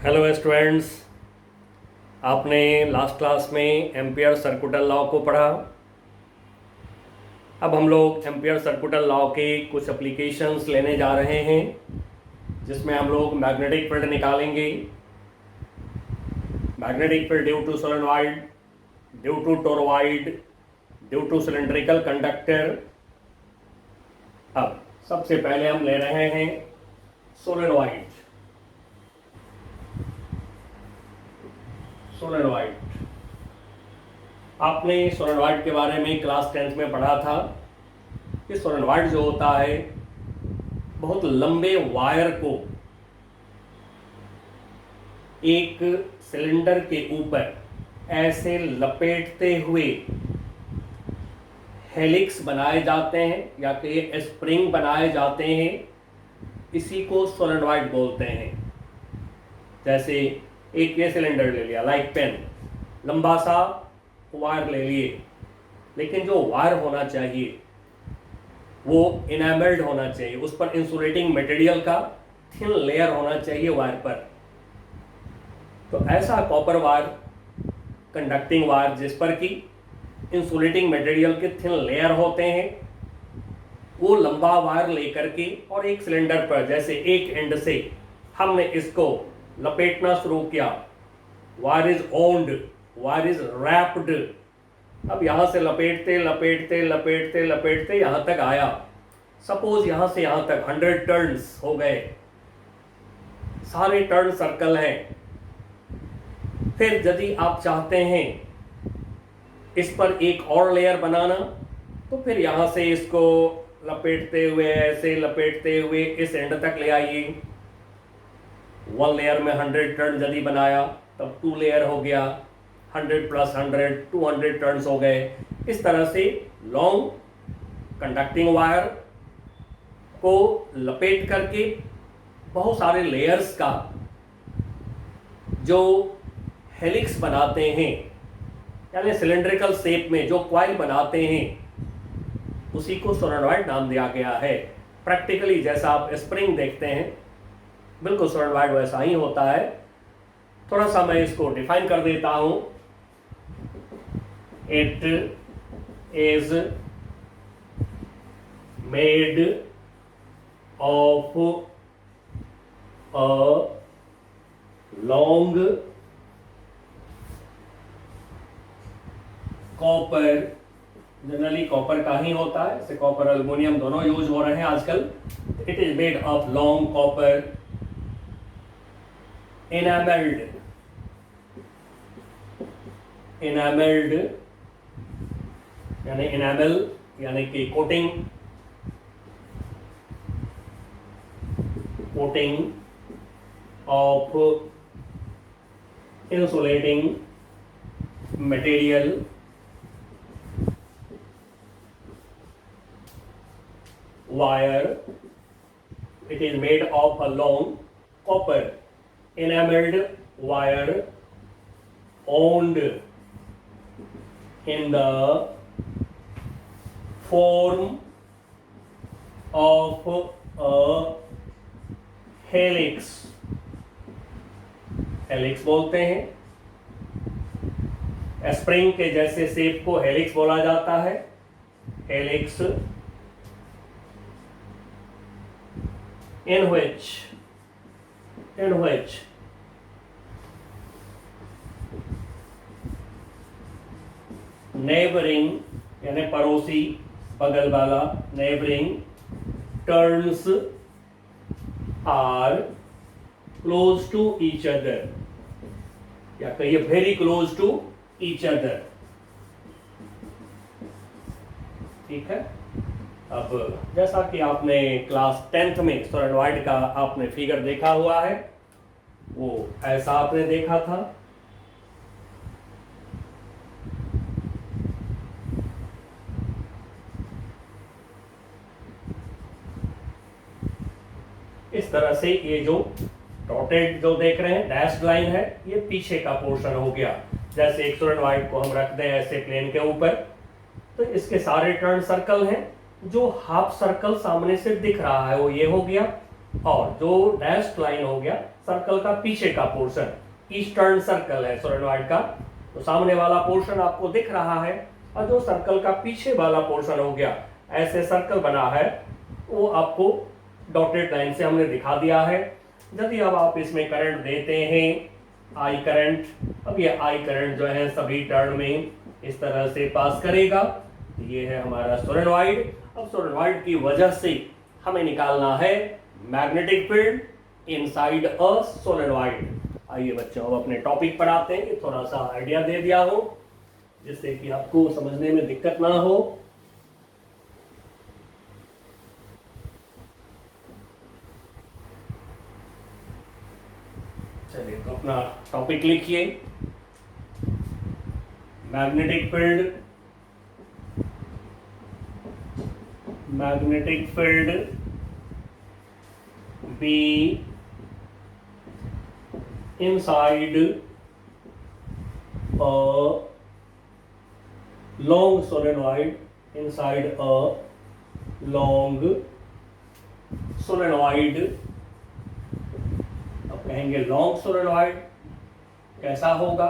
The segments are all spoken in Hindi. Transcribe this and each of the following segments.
Hello students. आपने लास्ट क्लास में एम्पियर सर्कुटल लॉ को पढ़ा। अब हम लोग एम्पियर सर्कुटल लॉ के कुछ एप्लीकेशंस लेने जा रहे हैं, जिसमें हम लोग मैग्नेटिक फील्ड निकालेंगे। Magnetic field due to solenoid, due to toroid, due to cylindrical conductor. अब सबसे पहले हम ले रहे हैं सोलेनॉइड। सोलेनॉइड, आपने सोलेनॉइड के बारे में क्लास 10th में पढ़ा था कि सोलेनॉइड जो होता है बहुत लंबे वायर को एक सिलेंडर के ऊपर ऐसे लपेटते हुए हेलिक्स बनाए जाते हैं या कि स्प्रिंग बनाए जाते हैं। इसी को सोलेनॉइड बोलते हैं। जैसे एक ये सिलेंडर ले लिया, लाइक पेन, लंबा सा वायर ले लिए, लेकिन जो वायर होना चाहिए वो इनेमल्ड होना चाहिए, उस पर इंसुलेटिंग मटेरियल का थिन लेयर होना चाहिए वायर पर। तो ऐसा कॉपर वायर, कंडक्टिंग वायर जिस पर कि इंसुलेटिंग मटेरियल के थिन लेयर होते हैं, वो लंबा वायर लेकर के और एक सिलेंडर पर जैसे एक एंड से हमने इसको लपेटना शुरू किया। Wire is owned, wire is wrapped. अब यहां से लपेटते लपेटते लपेटते लपेटते यहां तक आया। सपोज यहां से यहां तक 100 टर्न्स हो गए, सारे टर्न सर्कल हैं। फिर यदि आप चाहते हैं इस पर एक और लेयर बनाना, तो फिर यहां से इसको लपेटते हुए ऐसे लपेटते हुए इस एंड तक ले आइए। 1 लेयर में 100 टर्न यदि बनाया तब 2 लेयर हो गया, 100 + 100 200 टर्न्स हो गए। इस तरह से लॉन्ग कंडक्टिंग वायर को लपेट करके बहुत सारे लेयर्स का जो हेलिक्स बनाते हैं, यानी सिलेंड्रिकल शेप में जो कॉइल बनाते हैं, उसी को सोलेनॉइड नाम दिया गया है। प्रैक्टिकली जैसा आप स्प्रिंग देखते हैं, बिल्कुल सोलेनॉइड वैसा ही होता है। थोड़ा सा मैं इसको डिफाइन कर देता हूं। It is made of a long copper, generally copper का ही होता है, जैसे कॉपर एल्युमिनियम दोनों यूज हो रहे हैं आजकल। It is made of long copper enameled यानी enamel यानी कि coating of insulating material wire. It is made of a long copper enameled wire wound in the form of a helix. Helix बोलते हैं। स्प्रिंग के जैसे शेप को हेलिक्स बोला जाता है। हेलिक्स in which neighboring यानी पड़ोसी, बगल वाला, neighboring turns are close to each other, या कहिए very close to each other। ठीक है। अब जैसा कि आपने क्लास 10th में सोलेनॉइड का आपने फिगर देखा हुआ है, वो ऐसा आपने देखा था। इस तरह से ये जो डॉटेड जो देख रहे हैं डैश लाइन है, ये पीछे का पोर्शन हो गया। जैसे एक सोलेनॉइड को हम रख दें ऐसे प्लेन के ऊपर, तो इसके सारे टर्न सर्कल हैं। जो हाफ सर्कल सामने से दिख रहा है वो ये हो गया, और जो डैश्ड लाइन हो गया सर्कल का पीछे का पोर्शन, ईस्टर्न सर्कल है सोलेनॉइड का, तो सामने वाला पोर्शन आपको दिख रहा है, और जो सर्कल का पीछे वाला पोर्शन हो गया ऐसे सर्कल बना है, वो आपको डॉटेड लाइन से हमने दिखा दिया है। यदि अब आप इसमें करंट देते हैं आई करंट, अब ये आई करंट जो है सभी टर्न में इस तरह से पास करेगा। ये है हमारा सोलेनॉइड। अब सोलेनॉइड की वजह से हमें निकालना है magnetic field inside a solenoid. आइए बच्चों अब अपने टॉपिक पर आते हैं, थोड़ा सा आइडिया दे दिया हो जिससे कि आपको समझने में दिक्कत ना हो। चलिए तो अपना टॉपिक लिखिए, magnetic field, magnetic field B inside a long solenoid, inside a long solenoid। अब कहेंगे लॉन्ग सोलेनॉइड कैसा होगा?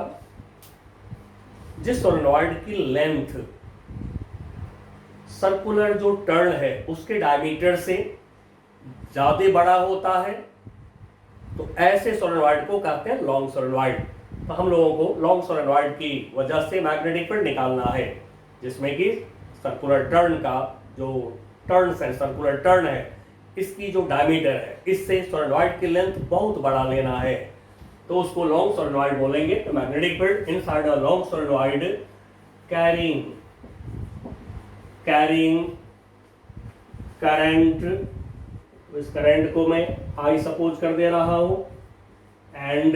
जिस सोलेनॉइड की लेंथ सर्कुलर जो टर्न है उसके डायमीटर से ज्यादा बड़ा होता है, तो ऐसे सोलेनॉइड को कहते हैं लॉन्ग सोलेनॉइड। तो हम लोगों को लॉन्ग सोलेनॉइड की वजह से मैग्नेटिक फील्ड निकालना है, जिसमें कि सर्कुलर टर्न का जो टर्न्स है, सर्कुलर टर्न है, इसकी जो डायमीटर है, इससे सोलेनॉइड की लेंथ बहुत बड़ा लेना है, तो उसको लॉन्ग सोलेनॉइड बोलेंगे। तो magnetic field inside a long solenoid carrying current, इस करंट को मैं आई सपोज कर दे रहा हूं, and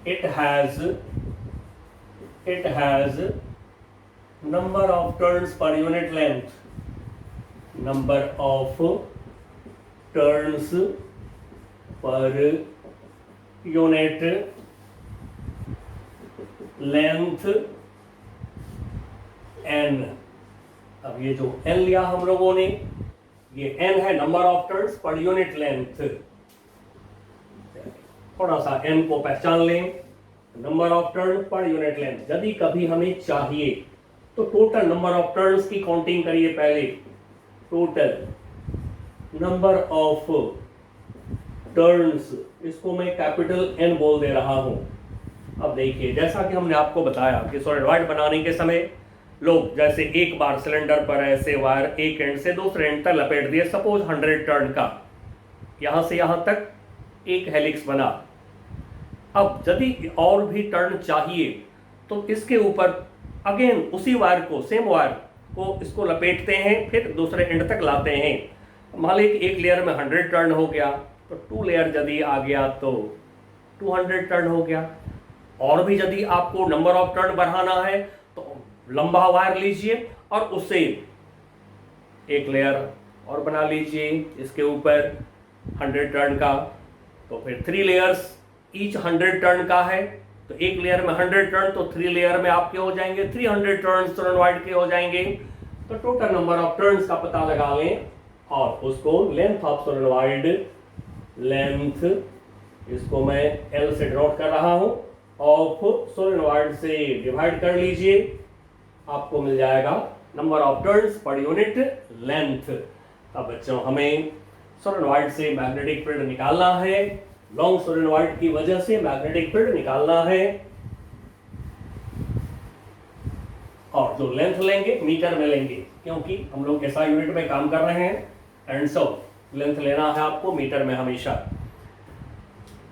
it has number of turns per unit length, number of turns per unit length n। अब ये जो n लिया हम लोगों ने, ये n है number of turns per unit length. थोड़ा सा n को पहचान लें, number of turn per unit length. यदि कभी हमें चाहिए तो टोटल नंबर ऑफ टर्न्स की काउंटिंग करिए पहले, टोटल नंबर ऑफ टर्न्स, इसको मैं कैपिटल N बोल दे रहा हूं। अब देखिए, जैसा कि हमने आपको बताया कि सोलेनॉइड बनाने के समय लोग जैसे एक बार सिलेंडर पर ऐसे वायर एक एंड से दूसरे एंड तक लपेट दिए, सपोज 100 टर्न का, यहां से यहां तक एक हेलिक्स बना। अब यदि और भी टर्न चाहिए तो इसके ऊपर अगेन उसी वायर को, सेम वायर को इसको लपेटते हैं, फिर दूसरे एंड तक लाते हैं। मान लीजिए एक लेयर में 100 टर्न हो गया, तो 2 लेयर यदि आ गया तो 200 टर्न हो गया। और भी यदि आपको नंबर ऑफ टर्न बढ़ाना है तो लंबा वायर लीजिए और उससे एक लेयर और बना लीजिए इसके ऊपर 100 टर्न का, तो फिर 3 लेयर्स ईच 100 टर्न का है, तो एक लेयर में 100 टर्न, तो 3 लेयर में आपके हो जाएंगे 300 टर्न सोलेनॉइड के हो जाएंगे। तो टोटल नंबर ऑफ टर्न्स का पता लगा लें और उसको लेंथ ऑफ सोलेनॉइड, लेंथ इसको मैं L से ड्रॉट कर रहा हूं, ऑफ सोलेनॉइड से डिवाइड कर लीजिए, आपको मिल जाएगा number of turns per unit length. अब बच्चों हमें सोलेनॉइड से मैग्नेटिक फील्ड निकालना है, लॉन्ग सोलेनॉइड की वजह से मैग्नेटिक फील्ड निकालना है, और जो लेंथ लेंगे मीटर में लेंगे क्योंकि हम लोग ऐसा यूनिट में काम कर रहे हैं, एंड सो लेंथ लेना है आपको मीटर में हमेशा।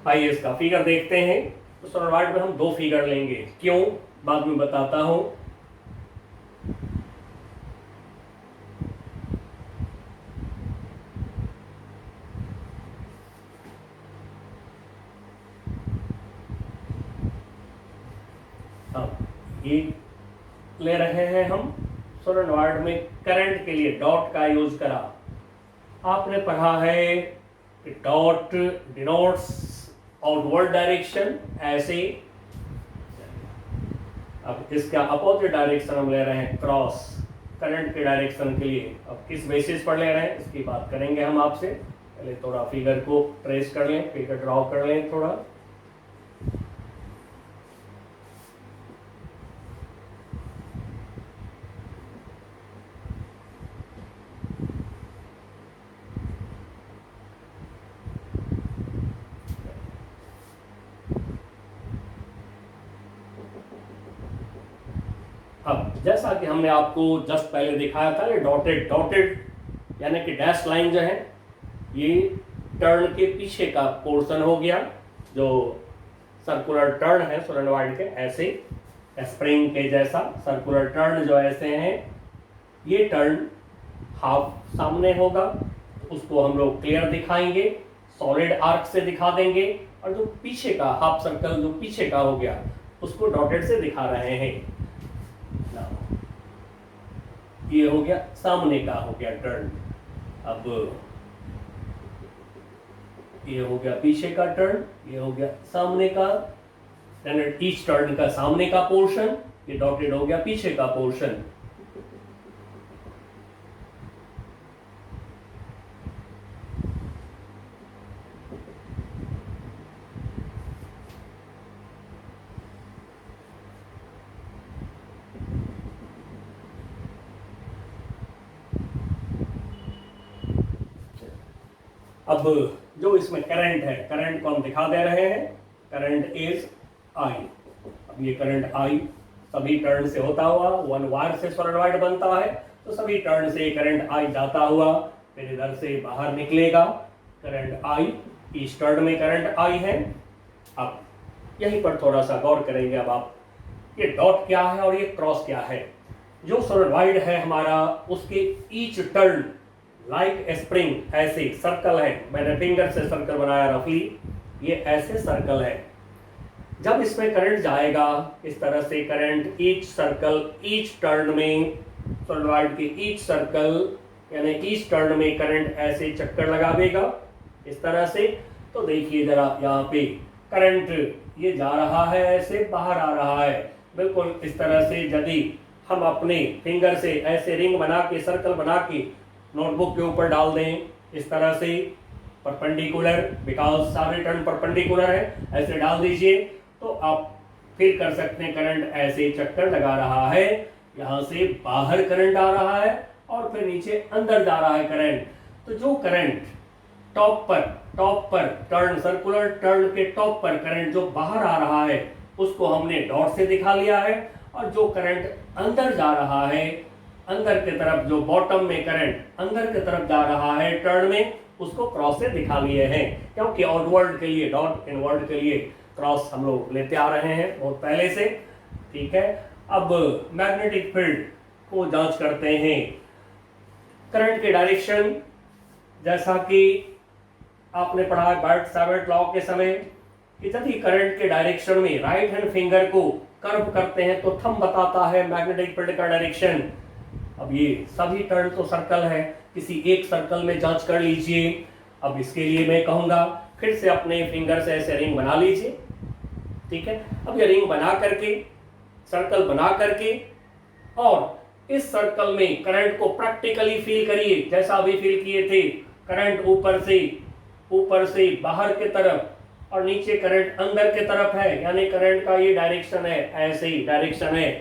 आइए इसका फिगर देखते हैं। तो सोलेनॉइड में हम 2 फिगर लेंगे, क्यों बाद में बताता हूं। ये ले रहे हैं हम सोलेनॉइड में करंट के लिए डॉट का यूज करा। आपने पढ़ा है कि डॉट डिनोट्स आउटवर्ड डायरेक्शन, ऐसे। अब इसका अपोजिट डायरेक्शन हम ले रहे हैं क्रॉस, करंट के डायरेक्शन के लिए। अब किस बेसिस पर ले रहे हैं इसकी बात करेंगे हम आपसे। पहले थोड़ा फिगर को ट्रेस कर लें, फिगर ड्रॉ कर लें थोड़ा। अब जैसा कि हमने आपको जस्ट पहले दिखाया था, ये डॉटेड डॉटेड यानी कि डैश लाइन जो है, ये टर्न के पीछे का पोर्शन हो गया। जो सर्कुलर टर्न है सोलेनोइड के, ऐसे स्प्रिंग के जैसा सर्कुलर टर्न जो ऐसे हैं, ये टर्न हाफ सामने होगा, उसको हम लोग क्लियर दिखाएंगे, सॉलिड आर्क से दिखा देंगे। और जो पीछे का हाफ सर्कल जो पीछे का हो गया, उसको डॉटेड से दिखा रहे हैं। ये हो गया सामने का हो गया टर्न। अब ये हो गया पीछे का टर्न, ये हो गया सामने का। ईच टर्न का सामने का पोर्शन, ये डॉटेड हो गया पीछे का पोर्शन। अब जो इसमें करंट है, करंट को हम दिखा दे रहे हैं। Current is I. अब ये करंट आई सभी टर्न से होता हुआ, वन वायर से सोलेनोइड बनता है, तो सभी टर्न से करंट आई जाता हुआ फिर इधर से बाहर निकलेगा। करंट आई, इस टर्न में करंट आई है। अब यहीं पर थोड़ा सा गौर करेंगे। अब आप, ये डॉट क्या है और ये क्रॉस क्या है। जो सोलेनोइड है हमारा, उसके ईच टर्न लाइक स्प्रिंग, ऐसे सर्कल है। मैंने फिंगर से सर्कल बनाया रफली, ये ऐसे सर्कल है। जब इसमें करंट जाएगा इस तरह से, current each circle, each turn में सोलेनोइड के ईच सर्कल यानी ईच टर्न में करंट ऐसे चक्कर लगावेगा इस तरह से। तो देखिए जरा यहाँ पे करंट ये जा रहा है, ऐसे बाहर आ रहा है बिल्कुल इस तरह से। यदि हम अपने फिंगर से ऐसे रिंग बना के, सर्कल बना के नोटबुक के ऊपर डाल दें इस तरह से, परपेंडिकुलर, बिकॉज सारे टर्न परपेंडिकुलर है, ऐसे डाल दीजिए तो आप फिर कर सकते हैं। करंट ऐसे चक्कर लगा रहा है, यहाँ से बाहर करंट आ रहा है और फिर नीचे अंदर जा रहा है करंट। तो जो करंट टॉप पर टर्न, सर्कुलर टर्न के टॉप पर करंट जो बाहर आ रहा है, उसको हमने डॉट से दिखा लिया है। और जो करंट अंदर जा रहा है, अंदर की तरफ, जो बॉटम में करंट अंदर की तरफ जा रहा है टर्न में, उसको क्रॉस से दिखा लिए हैं। क्योंकि आउटवर्ड के लिए डॉट, इनवर्ड के लिए क्रॉस हम लोग लेते आ रहे हैं बहुत पहले से। ठीक है, अब मैग्नेटिक फील्ड को जांच करते हैं। करंट के डायरेक्शन, जैसा कि आपने पढ़ा है बार्ट-सावर्त लॉ के समय, कि यदि करंट के डायरेक्शन में राइट हैंड फिंगर को कर्व करते हैं तो थंब बताता है मैग्नेटिक फील्ड का डायरेक्शन। अब ये सभी टर्न तो सर्कल है, किसी एक सर्कल में जांच कर लीजिए। अब इसके लिए मैं कहूंगा फिर से अपने फिंगर से ऐसे रिंग बना लीजिए। ठीक है, अब ये रिंग बना करके, सर्कल बना करके, और इस सर्कल में करंट को प्रैक्टिकली फील करिए, जैसा अभी फील किए थे। करंट ऊपर से बाहर की तरफ और नीचे करंट अंदर की तरफ है, यानी करंट का ये डायरेक्शन है, ऐसे ही डायरेक्शन है।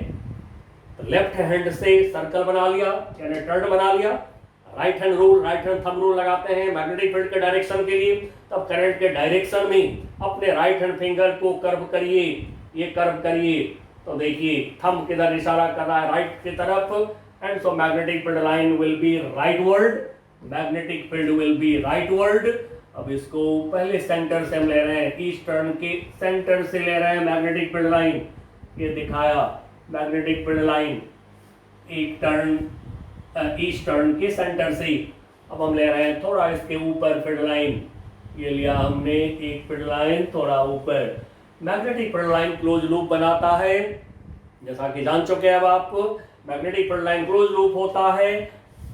तो लेफ्ट हैंड से सर्कल बना लिया यानी टर्न बना लिया। राइट हैंड थंब रूल लगाते हैं मैग्नेटिक फील्ड के डायरेक्शन के लिए। तब करंट के डायरेक्शन में अपने राइट हैंड फिंगर को कर्व करिए, ये कर्व करिए। तो देखिए थंब किधर इशारा कर रहा है, राइट की तरफ, and so magnetic field line will be rightward, magnetic field will be rightward. अब इसको पहले सेंटर से हम ले रहे हैं, ईस्ट टर्न के सेंटर से ले रहे हैं मैग्नेटिक फील्ड लाइन। ये दिखाया मैग्नेटिक फील्ड लाइन एक टर्न, ईस्ट टर्न के सेंटर से। अब हम ले रहे हैं थोड़ा इसके ऊपर फील्ड लाइन, ये लिया हमने एक फील्ड लाइन थोड़ा ऊपर। Magnetic field line close loop बनाता है, जैसा कि जान चुके हैं अब आपको। Magnetic field line close loop होता है,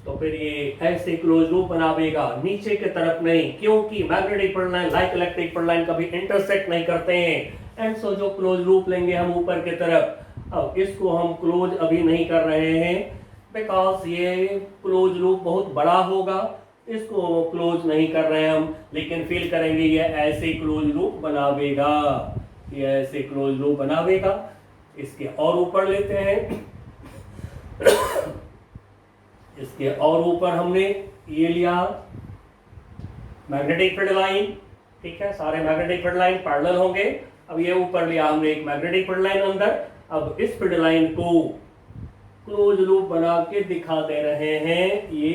तो फिर ये ऐसे क्लोज लूप बनावेगा, नीचे की तरफ नहीं, क्योंकि magnetic field line like electric field line कभी इंटरसेक्ट नहीं करते हैं। एंड सो जो क्लोज लूप लेंगे हम ऊपर की तरफ। अब इसको हम क्लोज अभी नहीं कर रहे हैं, बिकॉज ये क्लोज लूप बहुत बड़ा होगा, इसको क्लोज नहीं कर रहे हैं हम, लेकिन फील करेंगे ये ऐसे क्लोज लूप बनावेगा, ये ऐसे क्लोज लूप बनावेगा। इसके और ऊपर लेते हैं, इसके और ऊपर हमने ये लिया मैग्नेटिक फील्ड लाइन, ठीक है, सारे मैग्नेटिक फील्ड लाइन पैरेलल होंगे। अब ये ऊपर लिया हमने एक मैग्नेटिक फील्ड लाइन अंदर। अब इस फील्ड लाइन को क्लोज लूप बना के दिखा दे रहे हैं, ये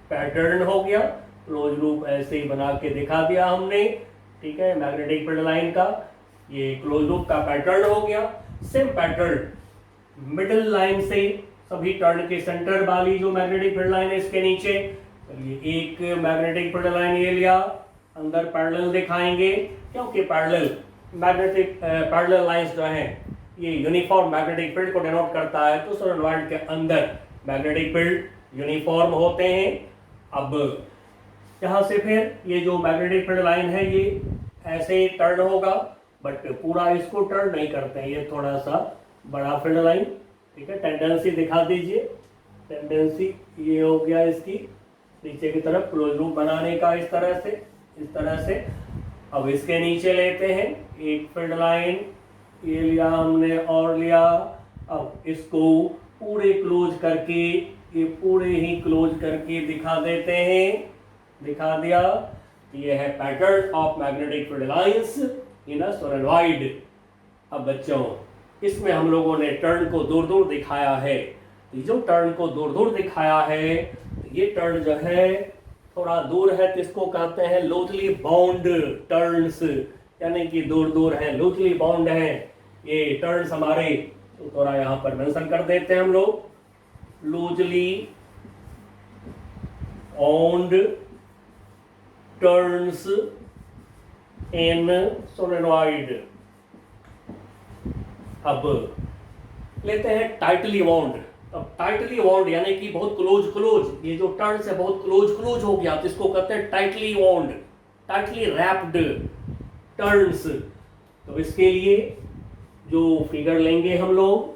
पैटर्न हो गया। क्लोज लूप ऐसे ही बना के दिखा दिया हमने, ठीक है, मैग्नेटिक फील्ड लाइन का ये क्लोज लूप का पैटर्न हो गया। सेम पैटर्न मिडिल लाइन से सभी टर्न के सेंटर वाली जो मैग्नेटिक फील्ड लाइन है इसके नीचे, चलिए एक मैग्नेटिक फील्ड लाइन ये लिया, अंदर पैरेलल दिखाएंगे, क्योंकि पैरेलल लाइंस जो हैं ये यूनिफॉर्म मैग्नेटिक फील्ड को डिनोट करता है, तो सोलेनॉइड के अंदर मैग्नेटिक फील्ड यूनिफॉर्म होते हैं। अब यहाँ से फिर ये जो मैग्नेटिक फील्ड लाइन है ये ऐसे टर्न होगा, बट पूरा इसको टर्न नहीं करते हैं, ये थोड़ा सा बड़ा फील्ड लाइन, ठीक है। टेंडेंसी दिखा दीजिए, टेंडेंसी ये हो गया इसकी नीचे की तरफ क्लोज लूप बनाने का, इस तरह से, इस तरह से। अब इसके नीचे लेते हैं एक फील्ड लाइन, ये लिया हमने और लिया। अब इसको पूरे क्लोज करके, ये पूरे ही क्लोज करके दिखा देते हैं, दिखा दिया। ये है pattern of magnetic field lines in a solenoid. अब बच्चों इसमें हम लोगों ने टर्न को दूर दूर दिखाया है, तो जो टर्न को दूर दूर दिखाया है, ये टर्न जो है थोड़ा दूर है, तो इसको कहते हैं लूजली बाउंड टर्न्स, यानी कि दूर दूर है, लूजली बाउंड है ये टर्न्स हमारे। तो थोड़ा यहाँ पर मेंशन कर देते हैं हम लोग, loosely bound turns in solenoid. अब लेते हैं टाइटली बाउंड। अब टाइटली बाउंड यानी कि बहुत क्लोज क्लोज, ये जो टर्न्स है बहुत क्लोज क्लोज हो गया, तो इसको कहते हैं tightly bound, tightly wrapped turns. तो इसके लिए जो फिगर लेंगे हम लोग,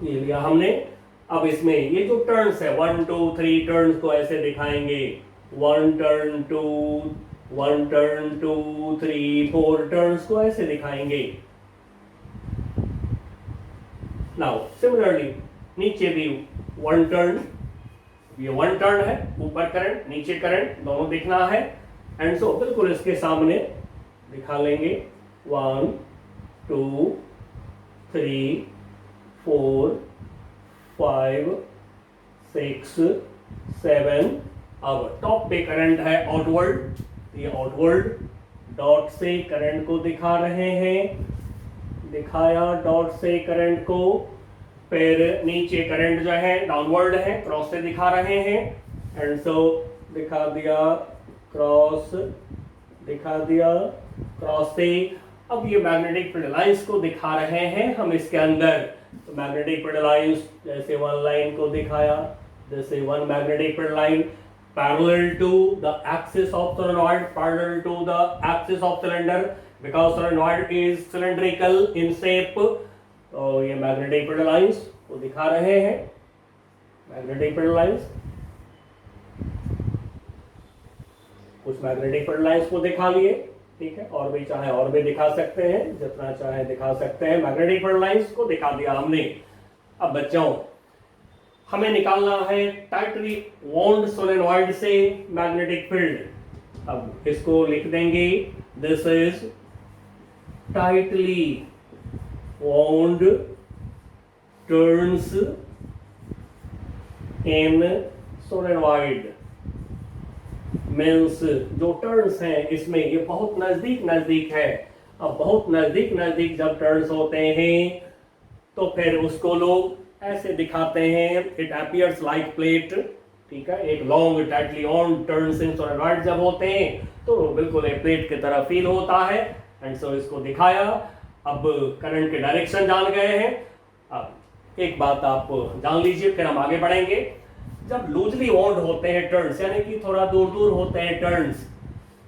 ये लिया हमने। अब इसमें ये जो टर्न्स है 1 2 3 टर्न्स को ऐसे दिखाएंगे, 1 टर्न 2 1 टर्न 2 3 4 टर्न्स को ऐसे दिखाएंगे। नाउ सिमिलरली नीचे भी 1 टर्न, ये 1 टर्न है, ऊपर करंट नीचे करंट दोनों दिखना है, एंड सो बिल्कुल इसके सामने दिखा लेंगे 1 2 3 4 5 6 7। अब टॉप पे करंट है आउटवर्ड, ये आउटवर्ड डॉट से करंट को दिखा रहे हैं, दिखाया डॉट से करंट को। फिर नीचे करंट जो है डाउनवर्ड है, क्रॉस से दिखा रहे हैं, एंड सो दिखा दिया क्रॉस, दिखा दिया क्रॉस से। अब ये मैग्नेटिक फील्ड लाइंस को दिखा रहे हैं हम इसके अंदर, तो मैग्नेटिक फील्ड लाइंस जैसे 1 लाइन को दिखाया, जैसे 1 magnetic field line parallel to the axis of solenoid, parallel to the axis of cylinder, because solenoid is cylindrical in shape। तो ये मैग्नेटिक फील्ड लाइंस को दिखा रहे हैं, मैग्नेटिक फील्ड लाइंस, कुछ मैग्नेटिक फील्ड लाइंस को दिखा लिए, ठीक है, और भी चाहे और भी दिखा सकते हैं, जितना चाहे दिखा सकते हैं। मैग्नेटिक फील्ड लाइंस को दिखा दिया हमने। अब बच्चों हमें निकालना है टाइटली वाउंड सोलेनॉइड से मैग्नेटिक फील्ड। अब इसको लिख देंगे, this is tightly wound turns in solenoid. Means जो टर्न्स हैं इसमें ये बहुत नजदीक नजदीक है। अब बहुत नजदीक नजदीक जब टर्न्स होते हैं तो फिर उसको लोग ऐसे दिखाते हैं, इट अपीयर्स लाइक प्लेट, ठीक है। एक long tightly on turns in solenoid जब होते हैं तो बिल्कुल एक प्लेट की तरह फील होता है, एंड सो इसको दिखाया। अब करंट के डायरेक्शन जान गए हैं। अब एक बात आप जान लीजिए, फिर हम आगे बढ़ेंगे। जब लूजली वाउंड होते हैं टर्न्स, यानी कि थोड़ा दूर दूर होते हैं टर्न्स,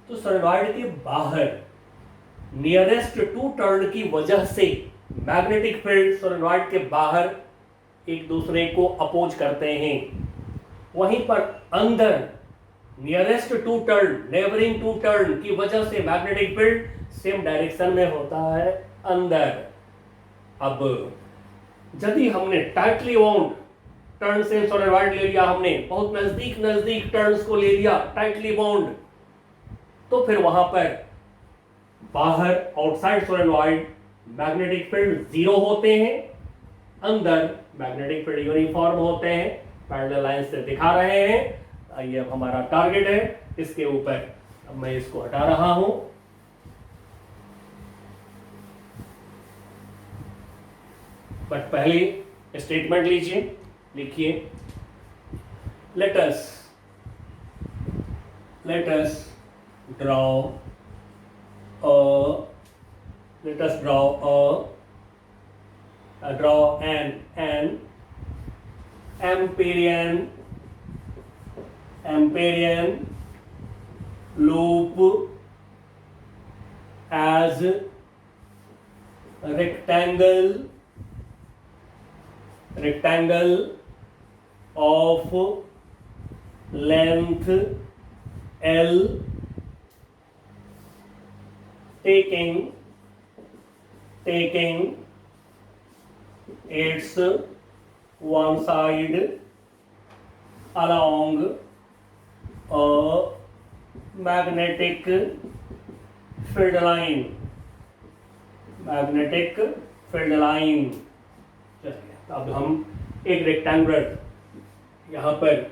तो सोलेनॉइड के बाहर नियरेस्ट टू टर्न की वजह से मैग्नेटिक फील्ड सोलेनॉइड के बाहर एक दूसरे को अपोज करते हैं। वहीं पर अंदर nearest to turn, neighbouring to turn की वजह से मैग्नेटिक फील्ड सेम डायरेक्शन में होता है अंदर। अब यदि हमने टाइटली वाउंड टर्न से सोलेनॉइड ले लिया, हमने बहुत नजदीक नजदीक टर्न्स को ले लिया टाइटली बाउंड, तो फिर वहां पर बाहर आउटसाइड सोलेनॉइड मैग्नेटिक फील्ड 0 होते हैं, अंदर मैग्नेटिक फील्ड यूनिफॉर्म होते हैं। पैरेलल लाइन से दिखा रहे हैं। ये अब हमारा टारगेट है, इसके ऊपर अब मैं इसको हटा रहा हूं। बट पहले स्टेटमेंट लीजिए, लिखिए, let us draw an Amperian loop as rectangle of length L, taking its one side along a magnetic field line। चलिए अब हम एक रेक्टेंगुलर यहाँ पर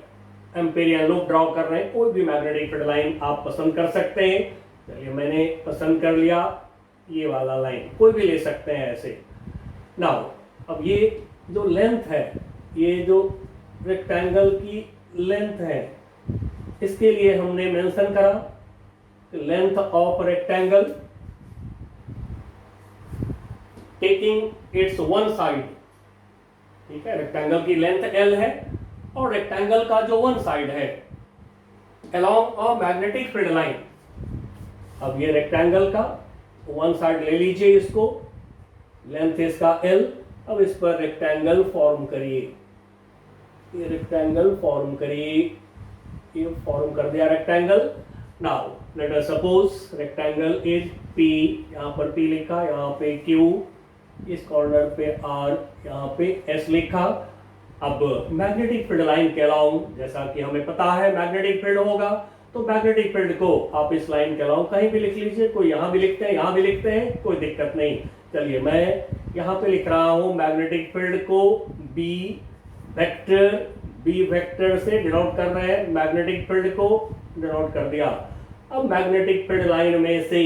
एम्पेरियन लूप ड्रॉ कर रहे हैं। कोई भी मैग्नेटिक फील्ड लाइन आप पसंद कर सकते हैं। चलिए मैंने पसंद कर लिया, ये वाला लाइन कोई भी ले सकते हैं ऐसे। नाउ अब ये जो लेंथ है, ये जो रेक्टेंगल की लेंथ है, इसके लिए हमने मेंशन करा length of rectangle taking it's one side. ठीक है, रेक्टेंगल की लेंथ L है और रेक्टेंगल का जो वन साइड है along a magnetic field line। अब ये रेक्टेंगल का वन साइड ले लीजिए, इसको लेंथ इसका L। अब इस पर रेक्टेंगल फॉर्म करिए, ये रेक्टेंगल फॉर्म करिए, ये फॉर्म कर दिया rectangle. Now let us suppose rectangle is P, यहाँ पर P लिखा, यहाँ पे Q, इस कॉर्नर पे R, यहाँ पे S लिखा। अब मैग्नेटिक फील्ड लाइन के अलाउंग, जैसा कि हमें पता है मैग्नेटिक फील्ड होगा, तो मैग्नेटिक फील्ड को आप इस लाइन के अलाउंग कहीं भी लिख लीजिए। कोई यहाँ भी लिखते हैं, यहाँ भी लिखते हैं, कोई दिक्कत नहीं। चलिए मैं यहाँ पे लिख रहा हूँ मैग्नेटिक फील्ड को B वेक्टर से डिनोट कर रहे हैं, मैग्नेटिक फील्ड को डिनोट कर दिया। अब मैग्नेटिक फील्ड लाइन में से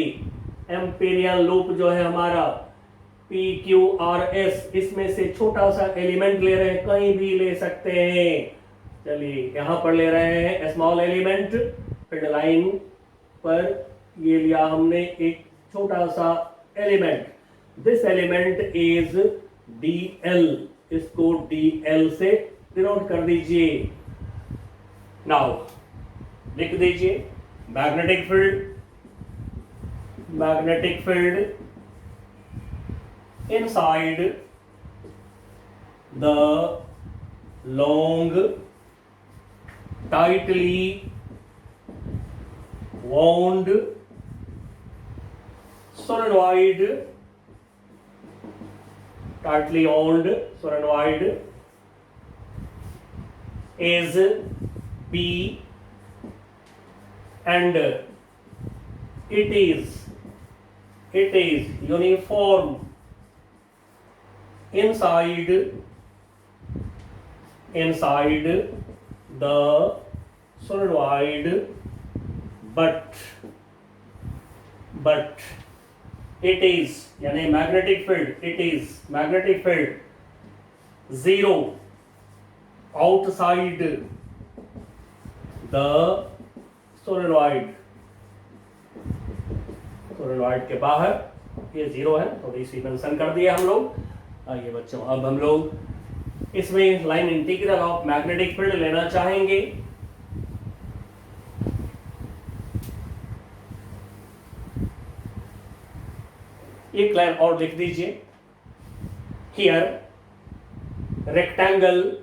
एम्पेरियन लूप जो है हमारा PQRS, इसमें से छोटा सा एलिमेंट ले रहे हैं, कहीं भी ले सकते हैं। चलिए यहाँ पर ले रहे हैं स्मॉल एलिमेंट, फील्ड लाइन पर ये लिया हमने एक छोटा सा element. This element is DL, इसको DL से डिनोट कर दीजिए। नाउ लिख दीजिए magnetic field inside the long tightly wound solenoid is P, and it is uniform inside the solenoid, but it is, यानी magnetic field 0 outside the solenoid के बाहर ये 0 है, थोड़ी सी मेंशन कर दिया हम लोग। आइए बच्चों, अब हम लोग इसमें line integral of magnetic field लेना चाहेंगे। एक लाइन और लिख दीजिए, here rectangle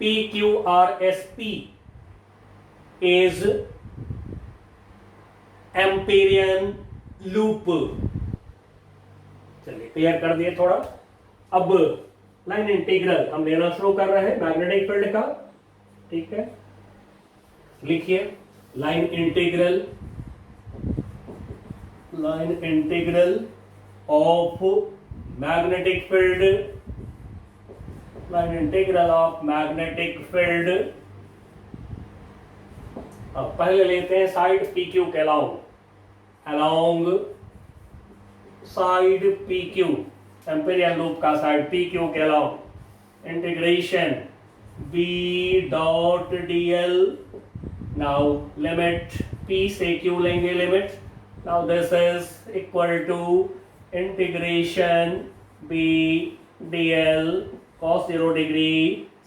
PQRSP is Amperian loop. चलिए क्लियर कर दिए थोड़ा। अब लाइन इंटीग्रल हम लेना शुरू कर रहे हैं मैग्नेटिक फील्ड का, ठीक है। लिखिए line integral of magnetic field, line integral of magnetic field. अब पहले लेते हैं साइड PQ के along side PQ, Amperian loop का साइड PQ के along integration B dot dl। Now limit P से Q लेंगे limit. Now this is equal to integration B dl cos 0 degree,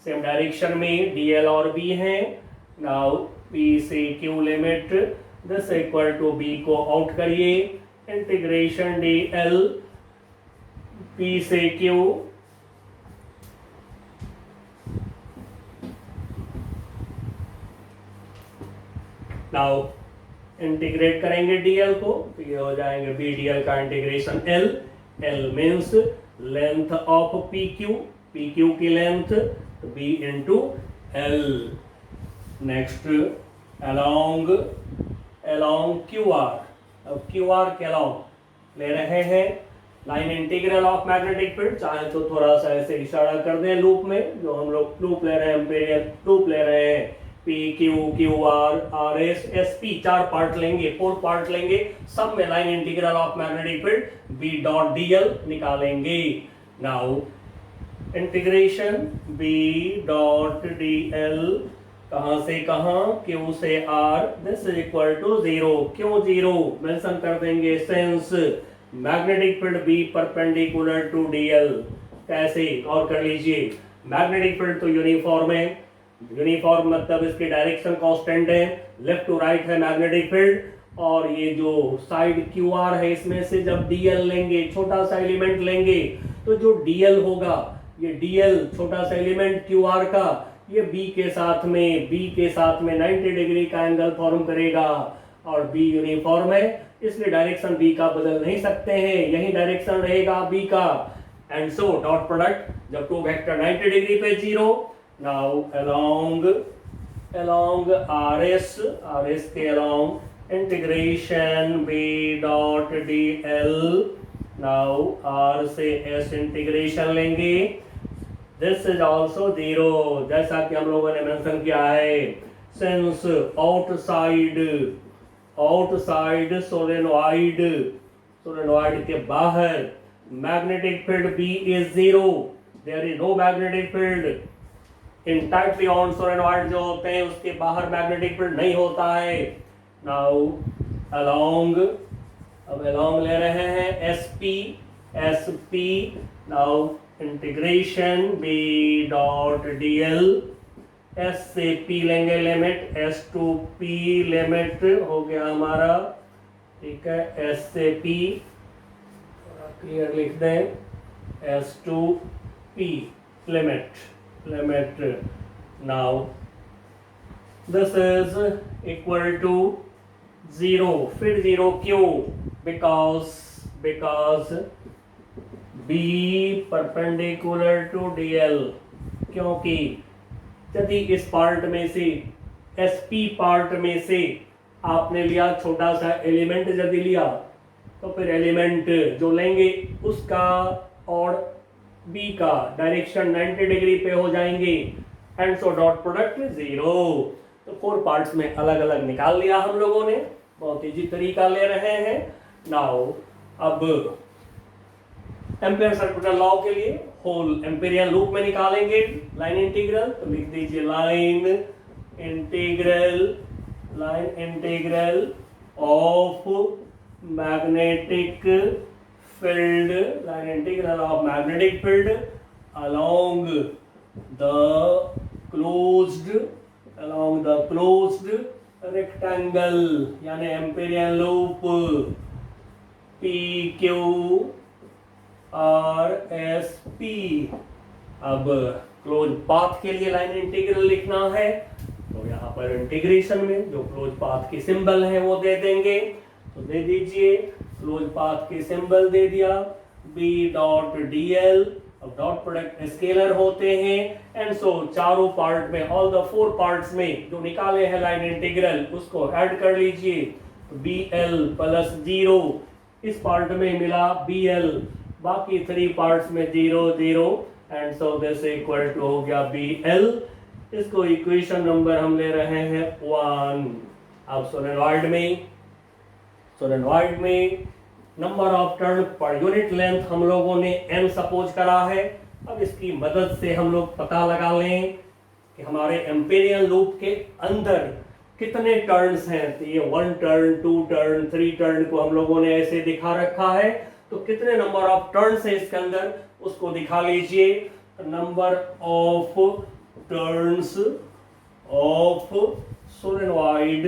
same direction में dl और B है। नाउ P से Q limit, this equal to B को आउट करिए, इंटीग्रेशन dl P से Q। नाउ इंटीग्रेट करेंगे dl को, तो ये हो जाएंगे B dl का integration L। L means length of PQ की लेंथ, तो B into L। Next along QR, अब QR के अलोंग ले रहे हैं line integral of magnetic field. चाहे तो थोड़ा सा ऐसे इशारा कर दें लूप में, जो हम लोग लूप ले रहे हैं, एम्पेरियन लूप ले रहे हैं। PQ QR RS SP 4 part लेंगे, 4 पार्ट लेंगे, सब में line integral of magnetic field B dot dl निकालेंगे। Now integration B dot dl कहां से कहां, Q से R, this is equal to 0। क्यों 0 मेंशन कर देंगे, since magnetic field B perpendicular to dl। कैसे और कर लीजिए, मैग्नेटिक फील्ड तो यूनिफॉर्म है, यूनिफॉर्म मतलब इसकी डायरेक्शन कांस्टेंट है, लेफ्ट टू राइट है मैग्नेटिक फील्ड। और ये जो साइड QR है, इसमें से जब dl लेंगे, छोटा सा एलिमेंट लेंगे, तो जो dl होगा, ये dl छोटा सा एलिमेंट QR का, ये B के साथ में 90 डिग्री का एंगल फॉर्म करेगा। और B यूनिफॉर्म है, इसलिए डायरेक्शन B का बदल नहीं सकते हैं, यही डायरेक्शन रहेगा B का। एंड सो डॉट प्रोडक्ट, जब टू वेक्टर 90 डिग्री पे 0। नाउ अलोंग RS के along integration B dot dl। Now R से S इंटीग्रेशन लेंगे, दिस इज ऑल्सो 0, जैसा कि हम लोगों ने मेंशन किया है। सिंस आउटसाइड सोलेनॉइड के बाहर magnetic field B is 0, there is no magnetic field. In tightly wound solenoid जो होते हैं, उसके बाहर मैग्नेटिक फील्ड नहीं होता है। नाउ अलोंग ले रहे हैं SP। Now integration B dot dl, S से P लेंगे limit, S to P limit हो गया हमारा, ठीक है। S से P क्लियर लिख दें, S to P limit. Now this is equal to 0। फिर 0 क्यों, because B perpendicular to dl, क्योंकि यदि इस पार्ट में से SP पार्ट में से आपने लिया छोटा सा एलिमेंट, यदि लिया तो फिर एलिमेंट जो लेंगे उसका और B का डायरेक्शन 90 डिग्री पे हो जाएंगे। And so dot product 0। तो 4 पार्ट्स में अलग अलग निकाल लिया हम लोगों ने, बहुत इजी तरीका ले रहे हैं। नाउ अब एम्पेयर सर्कुलर लॉ के लिए होल एम्पेरियन लूप में निकालेंगे लाइन इंटीग्रल, तो लिख दीजिए line integral of magnetic field, line integral of magnetic field along the closed rectangle यानी Amperian loop P Q R S P. अब क्लोज पाथ के लिए लाइन इंटीग्रल लिखना है तो यहाँ पर इंटीग्रेशन में जो क्लोज पाथ की सिंबल है वो दे देंगे, तो दे दीजिए। क्लोज पाथ की सिंबल दे दिया b डॉट dl। अब डॉट प्रोडक्ट स्केलर होते हैं एंड सो चारों पार्ट में, ऑल द 4 पार्ट्स में जो निकाले हैं लाइन इंटीग्रल उसको ऐड कर लीजिए। bl प्लस 0 इस पार्ट में मिला bl, बाकी 3 पार्ट्स में 0 0 and so this equal to हो गया bl। इसको इक्वेशन नंबर हम ले रहे हैं 1। अब सोलेनॉइड में number of turn per unit length हम लोगों ने n सपोज करा है। अब इसकी मदद से हम लोग पता लगा लें कि हमारे एम्पेरियन लूप के अंदर कितने टर्न्स हैं। तो ये 1 टर्न 2 टर्न 3 टर्न को हम लोगों ने ऐसे दिखा रखा है, तो कितने नंबर ऑफ टर्न्स है इसके अंदर उसको दिखा लीजिए। Number of turns of solenoid,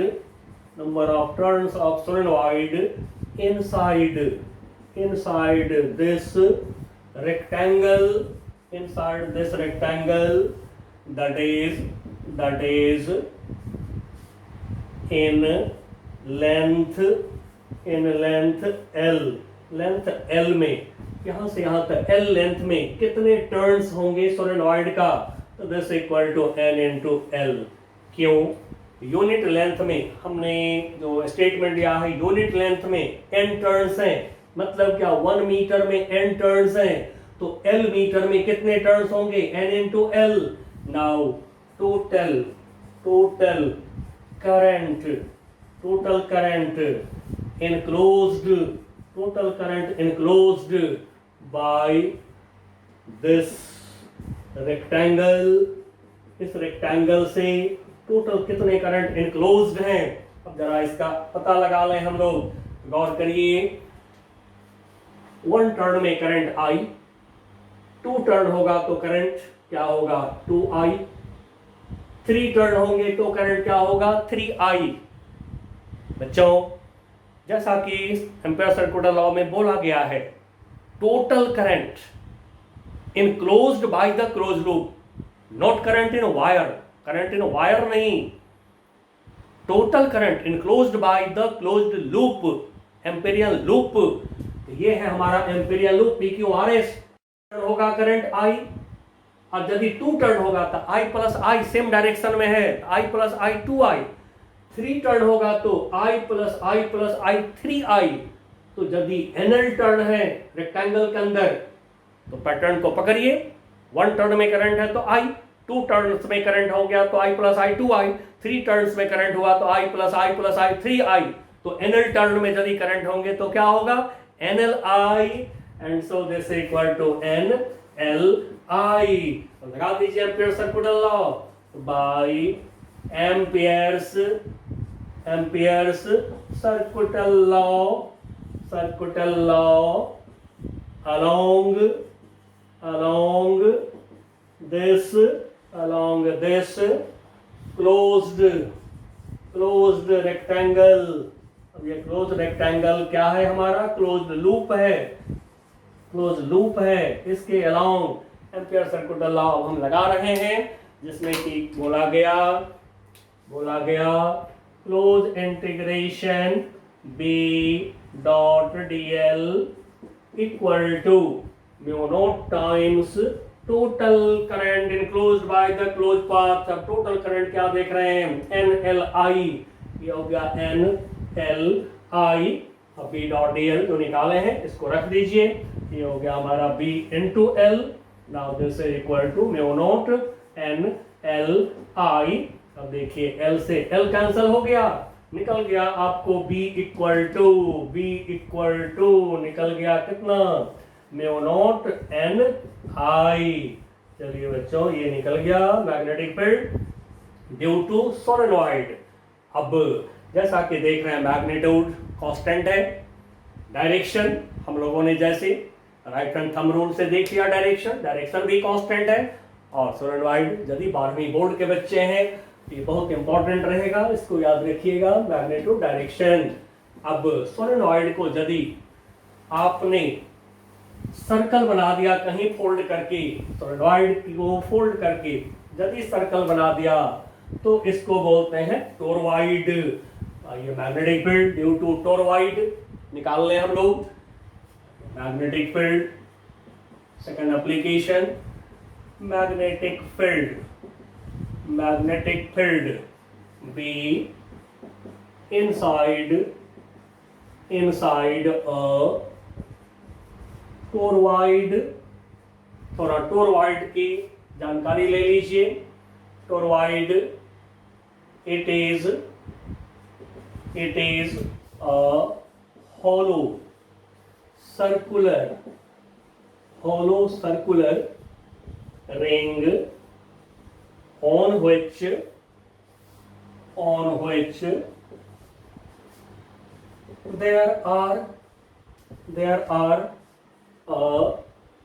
number of turns of solenoid inside this rectangle, that is in length L में, यहाँ से यहाँ तक L लेंथ में कितने टर्न्स होंगे सोलेनॉइड का, तो this equal to n into L। क्यों? यूनिट लेंथ में हमने जो स्टेटमेंट दिया है, यूनिट लेंथ में n टर्न्स हैं, मतलब क्या 1 मीटर में n टर्न्स हैं, तो L मीटर में कितने टर्न्स होंगे, n into L। Now total current enclosed by this rectangle, इस रेक्टेंगल से टोटल कितने करंट इनक्लोज्ड हैं। अब जरा इसका पता लगा लें हम लोग। गौर करिए, 1 टर्न में करंट I, 2 टर्न होगा तो करंट क्या होगा 2I, 3 टर्न होंगे तो करंट क्या होगा 3I। बच्चों, जैसा कि एम्पीयर सर्कुलर लॉ में बोला गया है, total current enclosed by the close loop, not current in wire नहीं, total current enclosed by the closed loop, Amperian loop. ये है हमारा एम्पेरियन लूप PQRS। होगा करंट I, और यदि 2 टर्न होगा तो I plus I same direction में है, I plus I 2I। 3 turn होगा तो I प्लस I 3I। तो यदि NL टर्न है रेक्टेंगल के अंदर तो पैटर्न को पकड़िए, 1 टर्न में करंट है तो I, 2 टर्न्स में करंट हो गया तो I plus I 2I, 3 turns में करंट हुआ तो I प्लस I 3I। तो NL टर्न में यदि करंट होंगे तो क्या होगा NLI, and so this equal to NLI। लगा दीजिए Ampere circular law by amperes circular law along this closed rectangle। अब ये क्लोज रेक्टेंगल क्या है हमारा, क्लोज्ड लूप है। इसके अलोंग एम्पीयर सर्कुलर लॉ हम लगा रहे हैं, जिसमें कि बोला गया close integration b dot dl equal to mu naught times total current enclosed by the close path. अब टोटल करंट क्या देख रहे हैं NLI, ये हो गया NLI। अब B डॉट dl जो निकाले हैं इसको रख दीजिए, ये हो गया हमारा B into L। Now this is equal to mu naught NLI। अब देखिए L से L कैंसिल हो गया, निकल गया आपको B इक्वल टू निकल गया कितना म्यू नॉट NI। चलिए बच्चों, ये निकल गया magnetic field due to solenoid. अब जैसा कि देख रहे हैं मैग्नीट्यूड कांस्टेंट है, डायरेक्शन हम लोगों ने जैसे राइट हैंड थंब रूल से देख लिया, डायरेक्शन भी कांस्टेंट है। और सोलेनॉइड यदि 12वीं बोर्ड के बच्चे हैं, ये बहुत इंपॉर्टेंट रहेगा, इसको याद रखिएगा, मैग्नेटो डायरेक्शन। अब सोलेनॉइड को यदि आपने सर्कल बना दिया कहीं फोल्ड करके, सोलेनॉइड को फोल्ड करके यदि सर्कल बना दिया तो इसको बोलते हैं टोरॉइड। ये magnetic field due to toroid निकाल लें हम लोग। Magnetic field, second application, magnetic field B inside a toroid. थोड़ा टोरॉइड की जानकारी ले लीजिए। Toroid it is a hollow circular ring on which there are a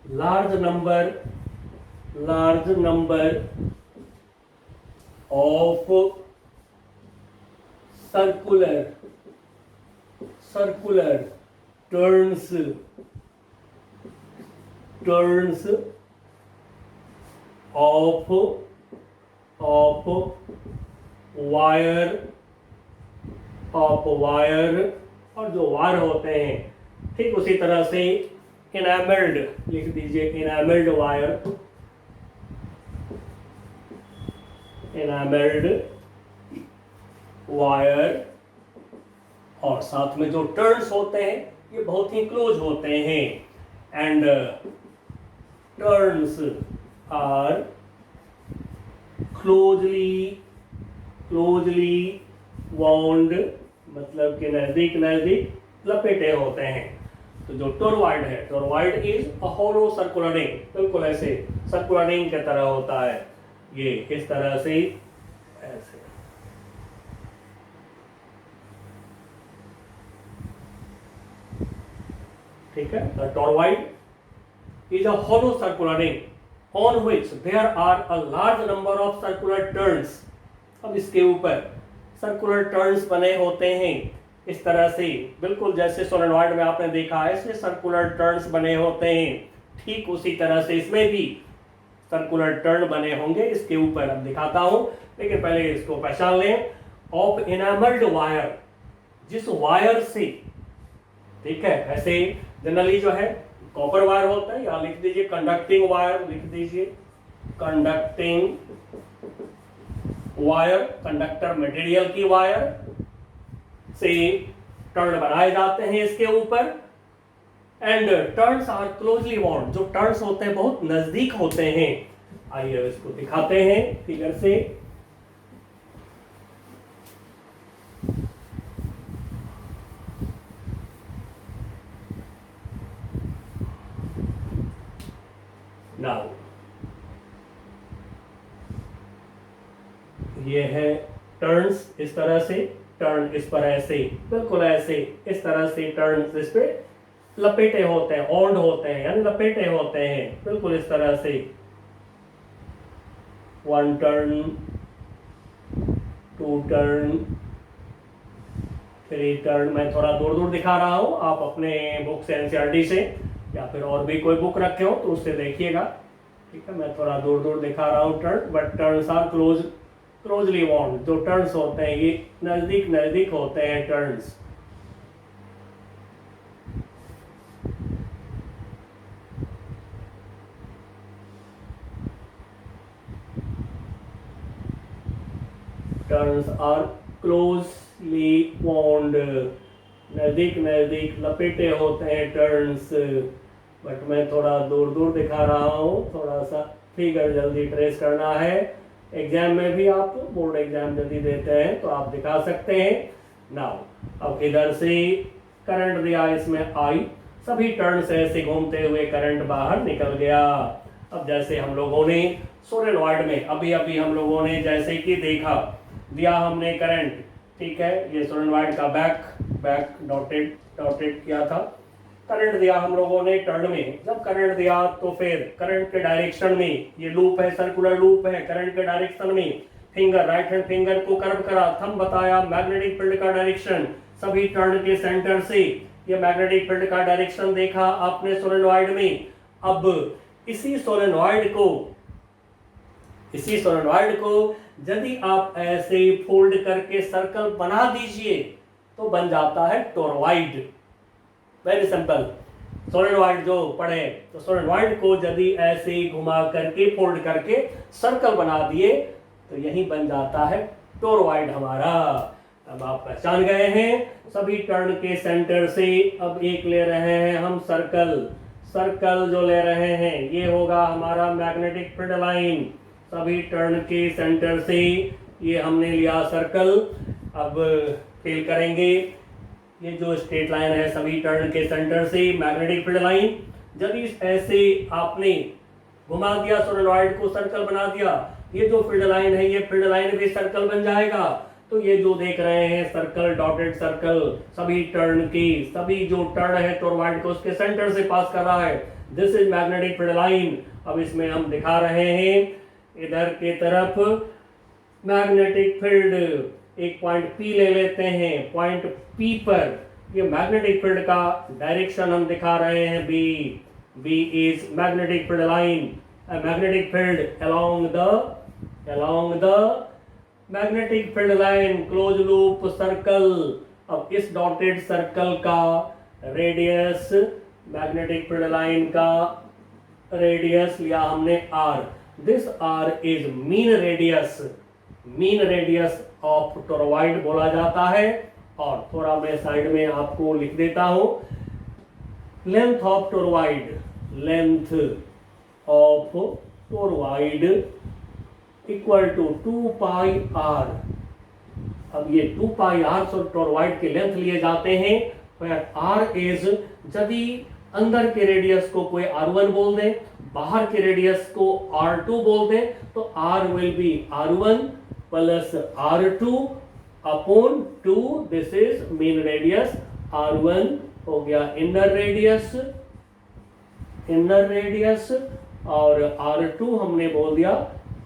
large number of circular turns of wire, और जो वायर होते हैं ठीक उसी तरह से इनेमल्ड, लिख दीजिए इनेमल्ड वायर, और साथ में जो टर्न्स होते हैं ये बहुत ही क्लोज होते हैं। And turns are closely wound, मतलब कि नजदीक लपेटे होते हैं। तो जो टोरॉइड है, toroid is a hollow circular ring, बिल्कुल ऐसे सर्कुलर रिंग की तरह होता है। ये इस तरह से ऐसे, ठीक है। The toroid is a hollow circular ring on which there are a large number of circular turns। अब इसके ऊपर सर्कुलर टर्न्स बने होते हैं इस तरह से, बिल्कुल जैसे सोलेनॉइड में आपने देखा है इसमें सर्कुलर टर्न्स बने होते हैं, ठीक उसी तरह से इसमें भी सर्कुलर टर्न बने होंगे इसके ऊपर। अब दिखाता हूं, लेकिन पहले इसको पहचान लें। ऑफ इनेमल्ड वायर, जिस वायर से, ठीक है, ऐसे जनरली जो है कॉपर वायर होता है, या लिख दीजिए कंडक्टिंग वायर, लिख दीजिए कंडक्टिंग वायर, कंडक्टर मटेरियल की वायर से टर्न बनाए जाते हैं इसके ऊपर। And turns are closely bound, जो टर्न्स होते हैं बहुत नजदीक होते हैं। आइए इसको दिखाते हैं फिगर से। नाउ ये है टर्न्स, इस तरह से टर्न इस पर ऐसे, बिल्कुल ऐसे इस तरह से टर्न्स इस पे लपेटे होते हैं, ऑन्ड होते हैं यानी लपेटे होते हैं, बिल्कुल इस तरह से। 1 टर्न, 2 टर्न, 3 टर्न। मैं थोड़ा दूर दिखा रहा हूं, आप अपने बुक से एनसीईआरटी से या फिर और भी कोई बुक रखे हो तो उससे देखिएगा, ठीक है। मैं थोड़ा दूर दिखा रहा हूँ turn, but turns are closely bound. जो टर्न्स होते हैं ये नजदीक होते हैं turns. Turns are closely bound, नजदीक लपेटे होते हैं टर्न्स। बट मैं थोड़ा दूर दिखा रहा हूँ, थोड़ा सा फिगर जल्दी ट्रेस करना है। एग्जाम में भी आप बोर्ड एग्जाम यदि देते हैं तो आप दिखा सकते हैं। नाउ अब इधर से करंट दिया इसमें आई, सभी टर्न से ऐसे घूमते हुए करंट बाहर निकल गया। अब जैसे हम लोगों ने सोलेनॉइड में अभी हम लोगों ने जैसे कि देखा, दिया हमने करंट, ठीक है। ये सोलेनॉइड का बैक डॉटेड डॉटेड किया था। करंट दिया हम लोगों ने टर्न में, जब करंट दिया तो फिर करंट के डायरेक्शन में, ये लूप है, सर्कुलर लूप है, करंट के डायरेक्शन में फिंगर, राइट हैंड फिंगर को कर्व करा, थंब बताया मैग्नेटिक फील्ड का डायरेक्शन, सभी टर्न के सेंटर से ये मैग्नेटिक फील्ड का डायरेक्शन देखा आपने सोलेनॉइड में। अब इसी सोलेनॉइड को यदि आप ऐसे फोल्ड करके सर्कल बना दीजिए तो बन जाता है टोरॉइड। Very simple. सोलेनॉइड जो पढ़े तो सोलेनॉइड को यदि ऐसे घुमा करके फोल्ड करके सर्कल बना दिए तो यही बन जाता है टोरॉइड हमारा। अब आप पहचान गए हैं सभी टर्न के सेंटर से। अब एक ले रहे हैं हम सर्कल जो ले रहे हैं ये होगा हमारा मैग्नेटिक फील्ड लाइन, सभी टर्न के सेंटर से ये हमने लिया सर्कल। अब फिल करेंगे, ये जो स्ट्रेट लाइन है सभी टर्न के सेंटर से मैग्नेटिक फील्ड लाइन, यदि ऐसे आपने घुमा दिया सोलेनॉइड को, सर्कल बना दिया, ये जो फील्ड लाइन है ये फील्ड लाइन भी सर्कल बन जाएगा। तो ये जो देख रहे हैं सर्कल, डॉटेड सर्कल, सभी टर्न की, सभी जो टर्न है टोरॉइड को उसके सेंटर से पास कर रहा है, this is magnetic field line. अब इसमें हम दिखा रहे हैं इधर के तरफ मैग्नेटिक फील्ड, एक पॉइंट P ले लेते हैं, पॉइंट P पर ये मैग्नेटिक फील्ड का डायरेक्शन हम दिखा रहे हैं B is magnetic field line, magnetic field along the magnetic field line, close loop circle. अब इस डॉटेड सर्कल का रेडियस, मैग्नेटिक फील्ड लाइन का रेडियस लिया हमने R, this R is mean radius of toroid बोला जाता है। और थोड़ा मैं साइड में आपको लिख देता हूं, length of toroid equal to 2 pi R। अब ये 2 पाई R से टोरॉइड के लेंथ लिए जाते हैं, फिर R इज, यदि अंदर के रेडियस को कोई R1 बोल दे, बाहर के रेडियस को R2 बोल दे, तो R will be R1 plus R2 upon 2, this is main radius. R1 हो गया इनर रेडियस और R2 हमने बोल दिया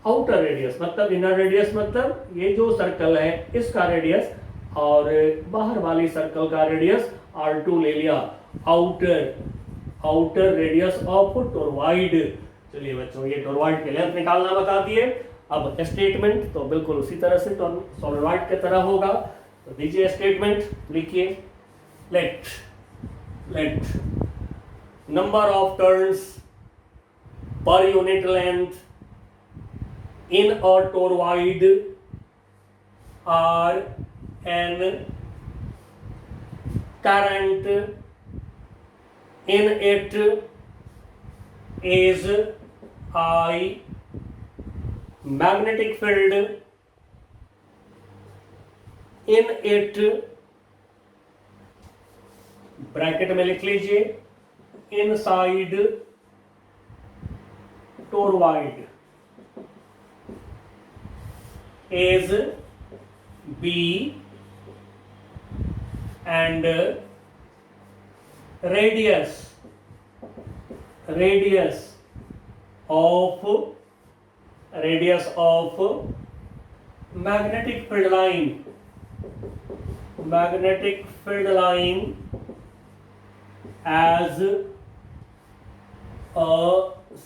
आउटर रेडियस। मतलब इनर रेडियस मतलब ये जो सर्कल है इसका रेडियस, और बाहर वाली सर्कल का रेडियस R2 ले लिया, आउटर रेडियस ऑफ टोरॉइड। चलिए बच्चों, ये टोरॉइड के लेंथ निकालना बता दिए। अब स्टेटमेंट तो बिल्कुल उसी तरह से सोलेनॉइड की तरह होगा, तो दीजिए स्टेटमेंट, लिखिए let number of turns per unit length in a toroid are an current in it is I, magnetic field in it, bracket में लिख लीजिए, inside toroid is B and radius of magnetic field line as a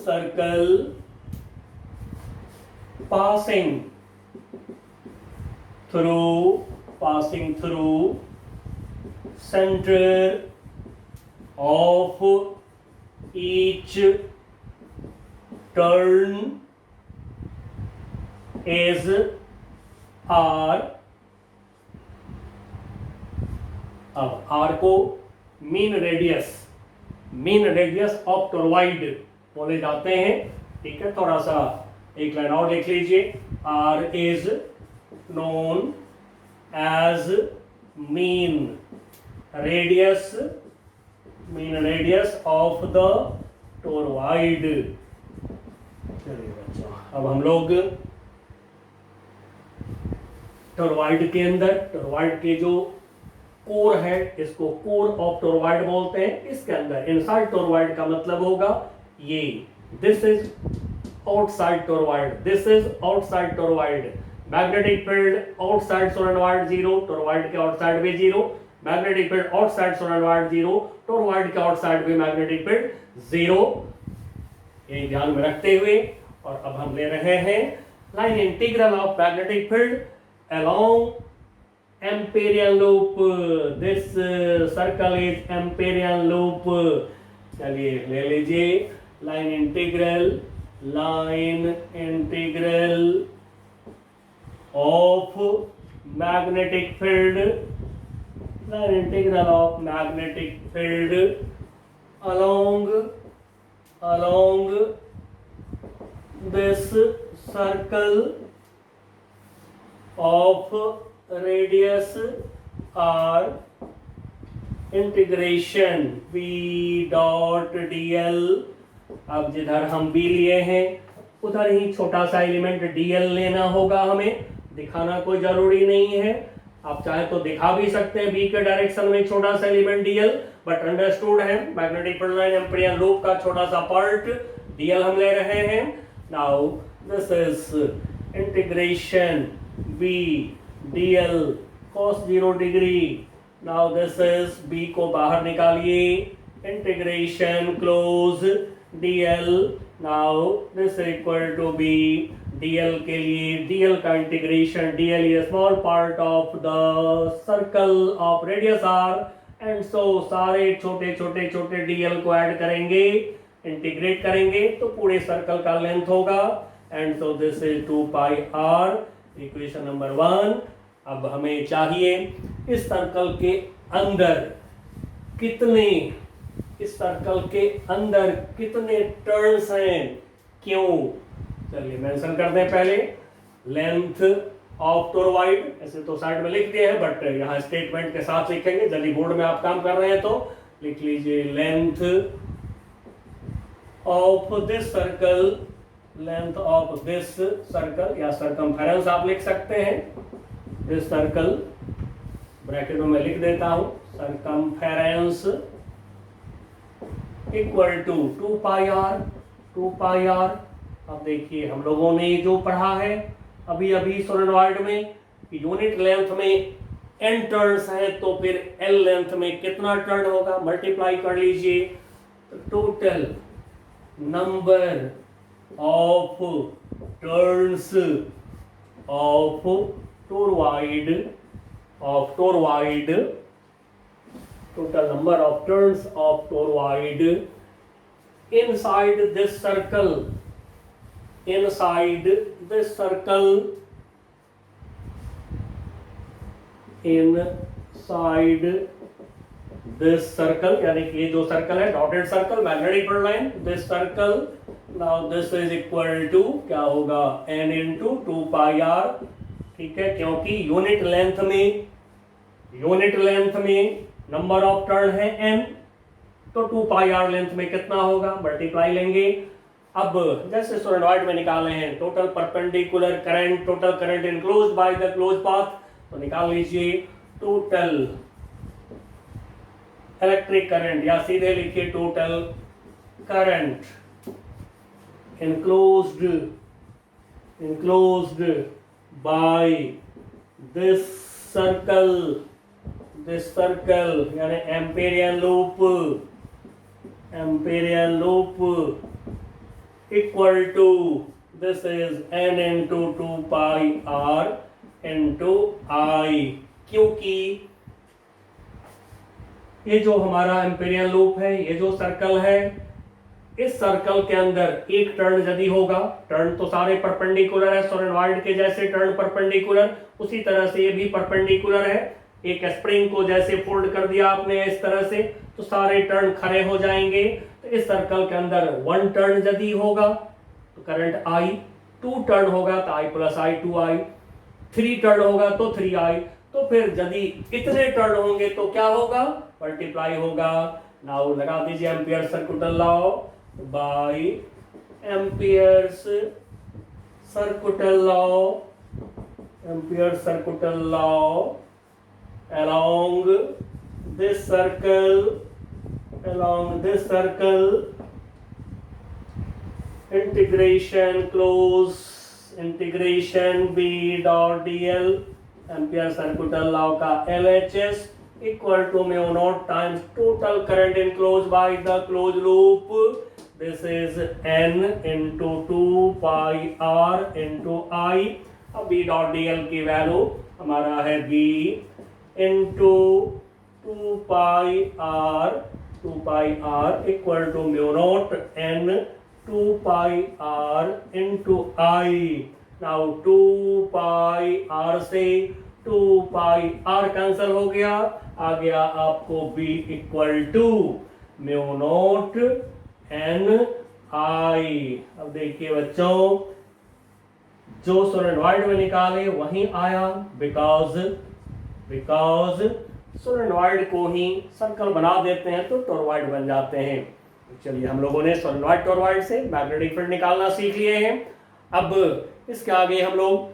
circle passing through center of each turn is R। अब R को मीन रेडियस ऑफ टोरॉइड बोले जाते हैं। ठीक है, थोड़ा सा एक लाइन और लिख लीजिए, R is known as mean radius of the toroid। चलिए बच्चों, अब हम लोग टोरॉइड के अंदर, टोरॉइड के जो कोर है, इसको कोर ऑफ टोरॉइड बोलते हैं। इसके अंदर इनसाइड टोरॉइड का मतलब होगा ये, this is outside toroid, this is outside toroid. Magnetic field outside solenoid 0, toroid के आउटसाइड भी 0। Magnetic field outside solenoid 0, toroid के आउटसाइड भी मैग्नेटिक फील्ड 0। ये ध्यान में रखते हुए, और अब हम ले रहे हैं line integral of magnetic field along Amperian loop. This circle is Amperian loop. चलिए ले लीजिए line integral of magnetic field, line integral of magnetic field along this circle of radius r, integration v dot dl। अब जिधर हम b लिए हैं उधर ही छोटा सा एलिमेंट dl लेना होगा, हमें दिखाना कोई जरूरी नहीं है। आप चाहे तो दिखा भी सकते हैं b के डायरेक्शन में छोटा सा एलिमेंट dl, बट अंडरस्टूड है magnetic field line Amperian loop का छोटा सा पार्ट dl हम ले रहे हैं। Now this is integration b dl cos 0 degree. Now this is b को बाहर निकालिए, integration close dl। Now this equal to b dl के लिए dl का integration, dl is small part of the circle of radius r, and so सारे छोटे छोटे छोटे dl को ऐड करेंगे, इंटीग्रेट करेंगे तो पूरे सर्कल का लेंथ होगा, and so this is 2 pi r, equation number 1। अब हमें चाहिए इस सर्कल के अंदर कितने, इस सर्कल के अंदर कितने टर्न्स हैं, क्यों। चलिए मेंशन कर दें पहले, लेंथ ऑफ टोरॉइड, ऐसे तो साइड में लिख दिए हैं बट यहाँ स्टेटमेंट के साथ लिखेंगे, यदि बोर्ड में आप काम कर रहे हैं तो लिख लीजिए length of this circle, length of this circle, या सरकमफेरेंस आप लिख सकते हैं, दिस सर्कल ब्रैकेट में लिख देता हूं, circumference equal to 2 pi R, 2 pi R. अब देखिए हम लोगों ने जो पढ़ा है अभी अभी सोलेनॉइड में, यूनिट लेंथ में n टर्न्स है तो फिर L लेंथ में कितना टर्न होगा, मल्टीप्लाई कर लीजिए। Total number of turns of toroid, total number of turns of toroid inside this circle, inside this circle, inside this circle, यानी कि ये जो सर्कल है dotted circle magnetic field line, this circle. Now this is equal to क्या होगा, n इंटू 2 पाई r, ठीक है, क्योंकि यूनिट लेंथ में नंबर ऑफ टर्न है n, तो 2 पाई r लेंथ में कितना होगा, मल्टीप्लाई लेंगे। अब जैसे सोलेनॉइड में निकाले हैं total perpendicular current, total current enclosed by the close path, तो निकाल लीजिए टोटल इलेक्ट्रिक करंट, या सीधे लिखिए total current enclosed by this circle यानी Amperian loop equal to this is n into 2 pi r into I, क्योंकि ये जो हमारा एम्पेरियल लूप है, ये जो सर्कल है, इस सर्कल के अंदर एक टर्न यदि होगा, टर्न तो सारे परपेंडिकुलर है, सोलेनॉइड के जैसे टर्न परपेंडिकुलर, उसी तरह से ये भी परपेंडिकुलर है। एक स्प्रिंग को जैसे फोल्ड कर दिया आपने इस तरह से, तो सारे टर्न खड़े हो जाएंगे। तो इस सर्कल के अंदर 1 टर्न यदि होगा तो करंट I, 2 टर्न होगा तो I plus I 2I, 3 turn होगा तो 3I, तो फिर यदि इतने टर्न होंगे तो क्या होगा, मल्टीप्लाई होगा। नाउ लगा दीजिए ampere circular law by amperes circular law, along this circle, integration close, integration B dot dl, ampere circular law का LHS equal to mu naught times total current enclose by the close loop, this is N into 2 pi R into I। अब B डॉट dl की वैल्यू हमारा है B into 2 pi R equal to mu naught N 2 pi R into I। Now 2 pi R से 2 पाई R कैंसिल हो गया, आ गया आपको B equal to mu naught N I। अब देखिए बच्चों, जो सोलेनॉइड में निकाले वहीं आया, बिकॉज सोलेनॉइड को ही सर्कल बना देते हैं तो टोरॉइड बन जाते हैं। चलिए, हम लोगों ने सोलेनॉइड टोरॉइड से मैग्नेटिक फील्ड निकालना सीख लिए हैं। अब इसके आगे हम लोग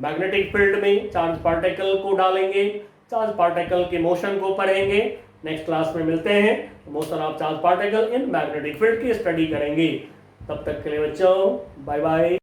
मैग्नेटिक फील्ड में चार्ज पार्टिकल को डालेंगे, चार्ज पार्टिकल के मोशन को पढ़ेंगे। नेक्स्ट क्लास में मिलते हैं, motion of charge particle in magnetic field की स्टडी करेंगे। तब तक के लिए बच्चों बाय बाय।